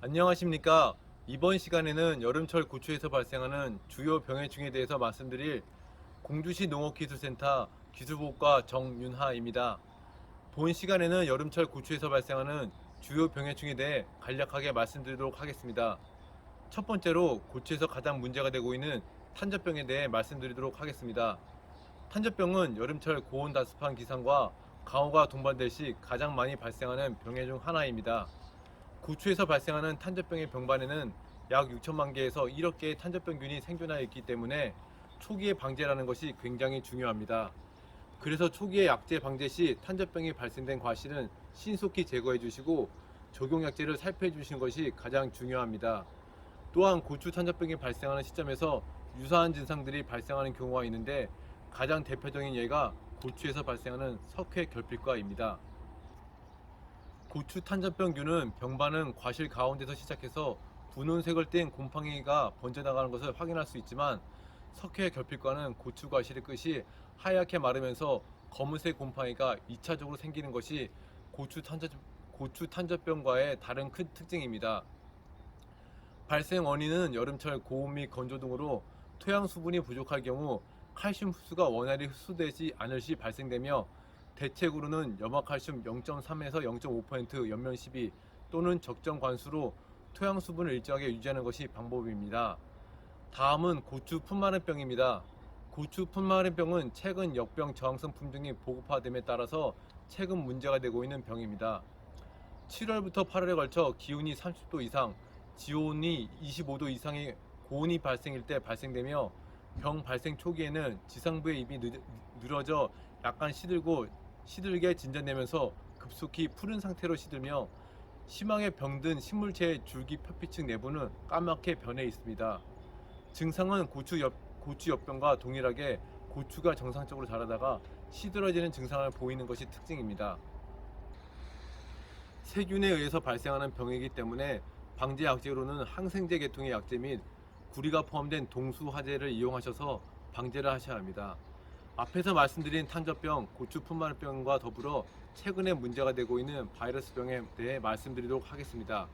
안녕하십니까. 이번 시간에는 여름철 고추에서 발생하는 주요 병해충에 대해서 말씀드릴 공주시 농업기술센터 기술보과 정윤하입니다. 본 시간에는 여름철 고추에서 발생하는 주요 병해충에 대해 간략하게 말씀드리도록 하겠습니다. 첫 번째로 고추에서 가장 문제가 되고 있는 탄저병에 대해 말씀드리도록 하겠습니다. 탄저병은 여름철 고온다습한 기상과 강우가 동반될 시 가장 많이 발생하는 병해 중 하나입니다. 고추에서 발생하는 탄저병의 병반에는 약 6천만 개에서 1억 개의 탄저병균이 생존하여 있기 때문에 초기의 방제라는 것이 굉장히 중요합니다. 그래서 초기의 약제 방제 시 탄저병이 발생된 과실은 신속히 제거해 주시고 적용약제를 살펴해 주시는 것이 가장 중요합니다. 또한 고추 탄저병이 발생하는 시점에서 유사한 증상들이 발생하는 경우가 있는데 가장 대표적인 예가 고추에서 발생하는 석회 결핍과입니다. 고추 탄저병균은 병반은 과실 가운데서 시작해서 분홍색을 띤 곰팡이가 번져나가는 것을 확인할 수 있지만 석회 결핍과는 고추 과실의 끝이 하얗게 마르면서 검은색 곰팡이가 2차적으로 생기는 것이 고추 탄저병과의 다른 큰 특징입니다. 발생 원인은 여름철 고온 및 건조 등으로 토양 수분이 부족할 경우 칼슘 흡수가 원활히 흡수되지 않을 시 발생되며 대책으로는 염화칼슘 0.3에서 0.5% 연면 12 또는 적정 관수로 토양 수분을 일정하게 유지하는 것이 방법입니다. 다음은 고추 풋마른병입니다. 고추 풋마른병은 최근 역병 저항성 품종이 보급화됨에 따라서 최근 문제가 되고 있는 병입니다. 7월부터 8월에 걸쳐 기온이 30도 이상, 지온이 25도 이상의 고온이 발생일 때 발생되며 병 발생 초기에는 지상부의 잎이 늘어져 약간 시들게 진전되면서 급속히 푸른 상태로 시들며 심하게 병든 식물체의 줄기 표피층 내부는 까맣게 변해 있습니다. 증상은 고추 엽병과 동일하게 고추가 정상적으로 자라다가 시들어지는 증상을 보이는 것이 특징입니다. 세균에 의해서 발생하는 병이기 때문에 방제 약제로는 항생제 계통의 약제 및 구리가 포함된 동수화제를 이용하셔서 방제를 하셔야 합니다. 앞에서 말씀드린 탄저병, 고추 풋마른병과 더불어 최근에 문제가 되고 있는 바이러스병에 대해 말씀드리도록 하겠습니다.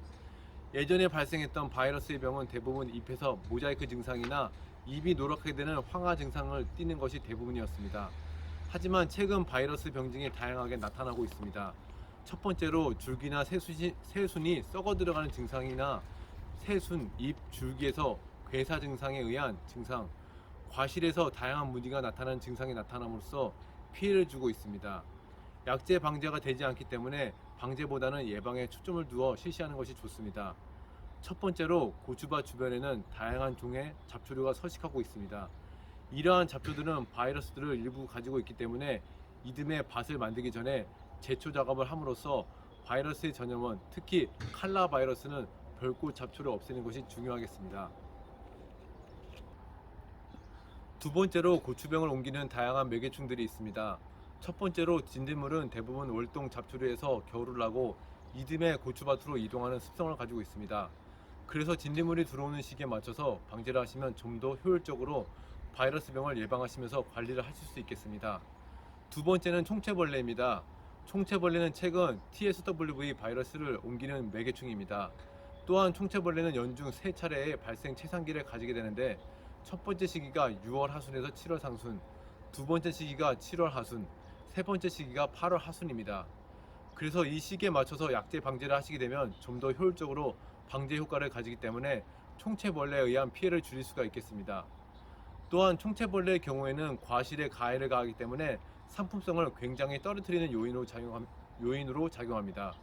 예전에 발생했던 바이러스의 병은 대부분 잎에서 모자이크 증상이나 잎이 노랗게 되는 황화 증상을 띠는 것이 대부분이었습니다. 하지만 최근 바이러스 병증이 다양하게 나타나고 있습니다. 첫 번째로 줄기나 새순이 썩어 들어가는 증상이나 새순, 잎, 줄기에서 괴사 증상에 의한 증상, 과실에서 다양한 무늬가 나타나는 증상이 나타남으로써 피해를 주고 있습니다. 약제 방제가 되지 않기 때문에 방제보다는 예방에 초점을 두어 실시하는 것이 좋습니다. 첫 번째로 고추밭 주변에는 다양한 종의 잡초류가 서식하고 있습니다. 이러한 잡초들은 바이러스들을 일부 가지고 있기 때문에 이듬해 밭을 만들기 전에 제초 작업을 함으로써 바이러스의 전염원, 특히 칼라 바이러스는 별꽃 잡초를 없애는 것이 중요하겠습니다. 두 번째로 고추병을 옮기는 다양한 매개충들이 있습니다. 첫 번째로 진딧물은 대부분 월동 잡초류에서 겨울을 나고 이듬해 고추밭으로 이동하는 습성을 가지고 있습니다. 그래서 진딧물이 들어오는 시기에 맞춰서 방제를 하시면 좀 더 효율적으로 바이러스병을 예방하시면서 관리를 하실 수 있겠습니다. 두 번째는 총채벌레입니다. 총채벌레는 최근 TSWV 바이러스를 옮기는 매개충입니다. 또한 총채벌레는 연중 3차례의 발생 최상기를 가지게 되는데 첫 번째 시기가 6월 하순에서 7월 상순, 두 번째 시기가 7월 하순, 세 번째 시기가 8월 하순입니다. 그래서 이 시기에 맞춰서 약제 방제를 하시게 되면 좀 더 효율적으로 방제 효과를 가지기 때문에 총채벌레에 의한 피해를 줄일 수가 있겠습니다. 또한 총채벌레의 경우에는 과실에 가해를 가하기 때문에 상품성을 굉장히 떨어뜨리는 요인으로 작용합니다.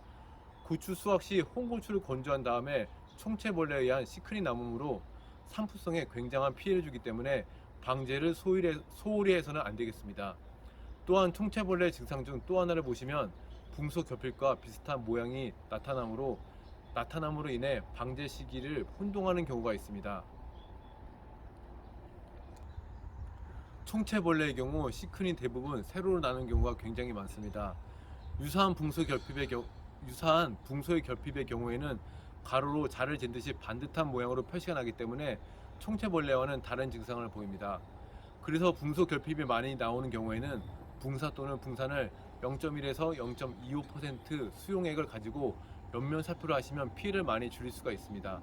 고추 수확 시 홍고추를 건조한 다음에 총채벌레에 의한 시큰이 남으므로 상품성에 굉장한 피해를 주기 때문에 방제를 소홀히 해서는 안 되겠습니다. 또한 총채벌레 증상 중 또 하나를 보시면 붕소 결핍과 비슷한 모양이 나타남으로 인해 방제 시기를 혼동하는 경우가 있습니다. 총채벌레의 경우 시큰이 대부분 세로로 나는 경우가 굉장히 많습니다. 유사한 붕소의 결핍의 경우에는 가로로 자를 잰 듯이 반듯한 모양으로 표시가 나기 때문에 총채벌레와는 다른 증상을 보입니다. 그래서 붕소 결핍이 많이 나오는 경우에는 붕사 또는 붕산을 0.1에서 0.25% 수용액을 가지고 연면 살포를 하시면 피해를 많이 줄일 수가 있습니다.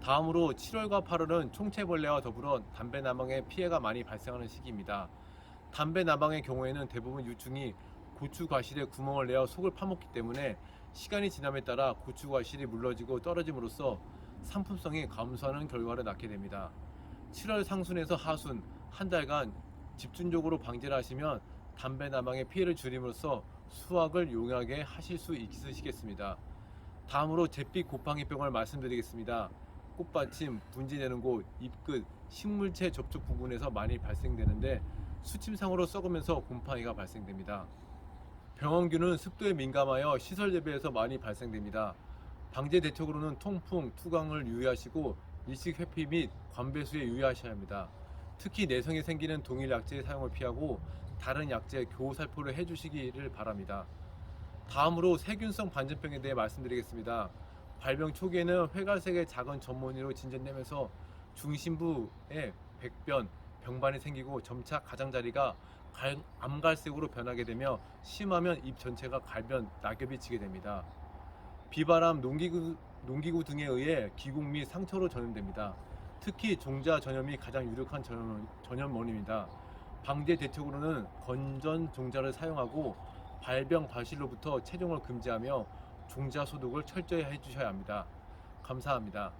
다음으로 7월과 8월은 총체벌레와 더불어 담배 나방의 피해가 많이 발생하는 시기입니다. 담배 나방의 경우에는 대부분 유충이 고추 과실에 구멍을 내어 속을 파먹기 때문에 시간이 지남에 따라 고추 과실이 물러지고 떨어짐으로써 상품성이 감소하는 결과를 낳게 됩니다. 7월 상순에서 하순 한 달간 집중적으로 방제를 하시면 담배 나방의 피해를 줄임으로써 수확을 용이하게 하실 수 있으시겠습니다. 다음으로 잿빛 곰팡이병을 말씀드리겠습니다. 꽃받침, 분지되는 곳, 잎끝, 식물체 접촉 부분에서 많이 발생되는데 수침상으로 썩으면서 곰팡이가 발생됩니다. 병원균은 습도에 민감하여 시설 재배에서 많이 발생됩니다. 방제 대책으로는 통풍, 투광을 유의하시고 일식 회피 및 관배수에 유의하셔야 합니다. 특히 내성이 생기는 동일 약제의 사용을 피하고 다른 약제 교호 살포를 해주시기를 바랍니다. 다음으로 세균성 반전병에 대해 말씀드리겠습니다. 발병 초기에는 회갈색의 작은 점무늬로 진전되면서 중심부에 백변, 병반이 생기고 점차 가장자리가 암갈색으로 변하게 되며 심하면 입 전체가 갈변, 낙엽이 지게 됩니다. 비바람, 농기구 등에 의해 기국 및 상처로 전염됩니다. 특히 종자 전염이 가장 유력한 전염 원인입니다. 방제 대책으로는 건전 종자를 사용하고 발병 과실로부터 체종을 금지하며 종자 소독을 철저히 해주셔야 합니다. 감사합니다.